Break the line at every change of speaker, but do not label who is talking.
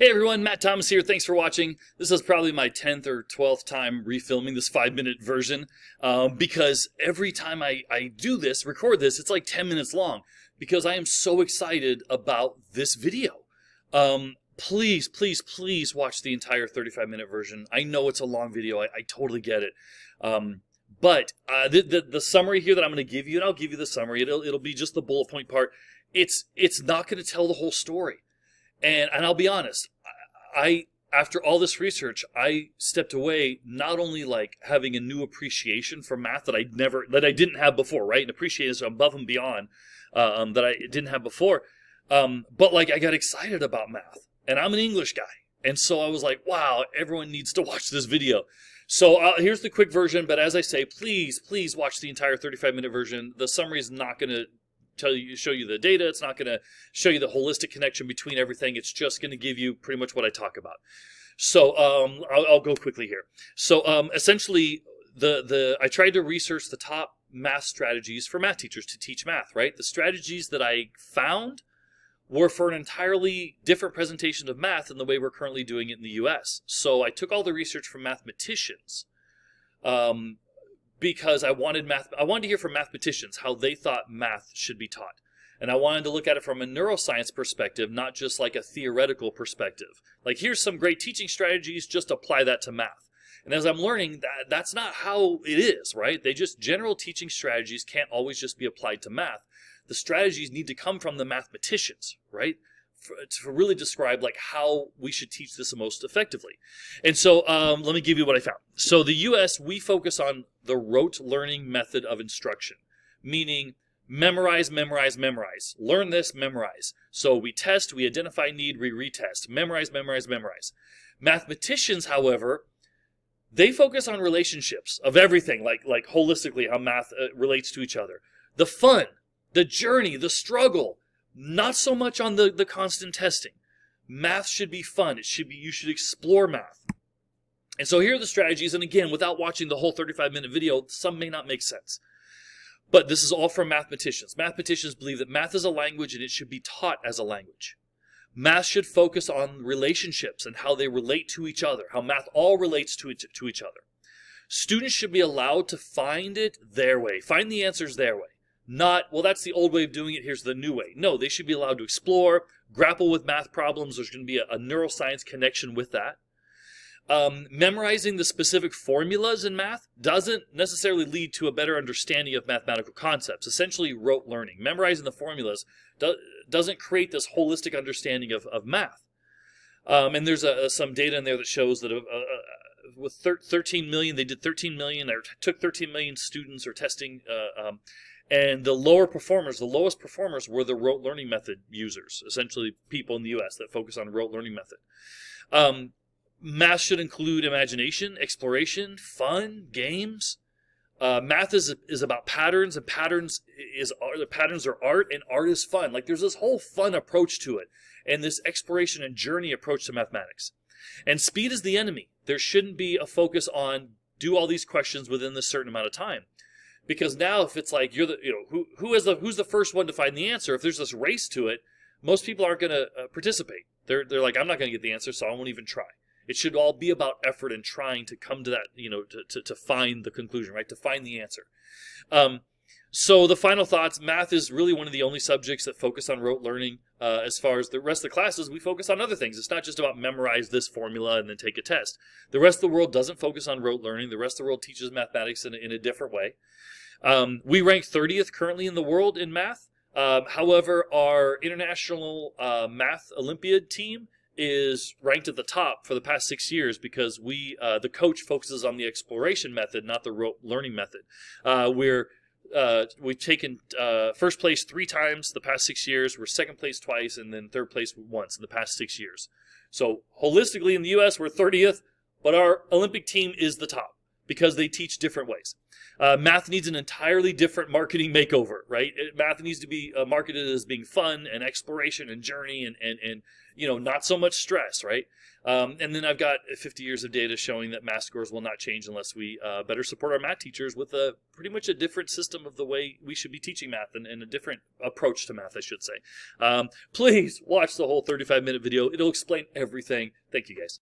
Hey everyone, Matt Thomas here. Thanks for watching. This is probably my 10th or 12th time refilming this 5-minute version because every time I do this, record this, it's like 10 minutes long because I am so excited about this video. Please watch the entire 35-minute version. I know it's a long video. I totally get it. But the summary here that I'm going to give you, and I'll give you the summary, it'll be just the bullet point part. It's not going to tell the whole story. And I'll be honest, I after all this research, I stepped away not only like having a new appreciation for math that I didn't have before, right? And appreciation above and beyond that I didn't have before, but like I got excited about math, and I'm an English guy, and so I was like, wow, everyone needs to watch this video. So here's the quick version, but as I say, please watch the entire 35-minute version. The summary is not going to show you the data. It's not going to show you the holistic connection between everything. It's just going to give you pretty much what I talk about. So I'll go quickly here. So essentially, I tried to research the top math strategies for math teachers to teach math, right? The strategies that I found were for an entirely different presentation of math than the way we're currently doing it in the US. So I took all the research from mathematicians, because I wanted to hear from mathematicians how they thought math should be taught. And I wanted to look at it from a neuroscience perspective, not just like a theoretical perspective. Like, here's some great teaching strategies, just apply that to math. And as I'm learning, that's not how it is, right? General teaching strategies can't always just be applied to math. The strategies need to come from the mathematicians, right? To really describe like how we should teach this most effectively. And so let me give you what I found. So the US, we focus on the rote learning method of instruction, meaning memorize, memorize, memorize. Learn this, memorize. So we test, we identify need, we retest. Memorize, memorize, memorize. Mathematicians, however, they focus on relationships of everything, like holistically how math relates to each other. The fun, the journey, the struggle. Not so much on the constant testing. Math should be fun. You should explore math. And so here are the strategies. And again, without watching the whole 35-minute video, some may not make sense. But this is all from mathematicians. Mathematicians believe that math is a language and it should be taught as a language. Math should focus on relationships and how they relate to each other, how math all relates to each other. Students should be allowed to find it their way, find the answers their way. Not, well, that's the old way of doing it, here's the new way. No, they should be allowed to explore, grapple with math problems. There's going to be a neuroscience connection with that. Memorizing the specific formulas in math doesn't necessarily lead to a better understanding of mathematical concepts, essentially rote learning. Memorizing the formulas doesn't create this holistic understanding of math. And there's some data in there that shows that with 13 million, they did 13 million, or took 13 million students or testing, and the lowest performers were the rote learning method users, essentially people in the US that focus on rote learning method. Math should include imagination, exploration, fun, games. Math is about patterns, and patterns are art, and art is fun. Like, there's this whole fun approach to it, and this exploration and journey approach to mathematics. And speed is the enemy. There shouldn't be a focus on do all these questions within this certain amount of time. Because now, if it's like who's the first one to find the answer, if there's this race to it, most people aren't going to participate. They're like, I'm not going to get the answer, so I won't even try. It should all be about effort and trying to come to that, to find the conclusion, right? To find the answer. So the final thoughts: math is really one of the only subjects that focus on rote learning. As far as the rest of the classes, we focus on other things. It's not just about memorize this formula and then take a test. The rest of the world doesn't focus on rote learning. The rest of the world teaches mathematics in a different way. We rank 30th currently in the world in math. However, our international math Olympiad team is ranked at the top for the past 6 years because the coach focuses on the exploration method, not the rote learning method. We've taken first place 3 times the past 6 years. We're second place twice, and then third place once in the past 6 years. So holistically in the US, we're 30th, but our Olympic team is the top, because they teach different ways. Math needs an entirely different marketing makeover, right? Math needs to be marketed as being fun and exploration and journey and not so much stress, right? And then I've got 50 years of data showing that math scores will not change unless we better support our math teachers with pretty much a different system of the way we should be teaching math and a different approach to math, I should say. Please watch the whole 35-minute video. It'll explain everything. Thank you, guys.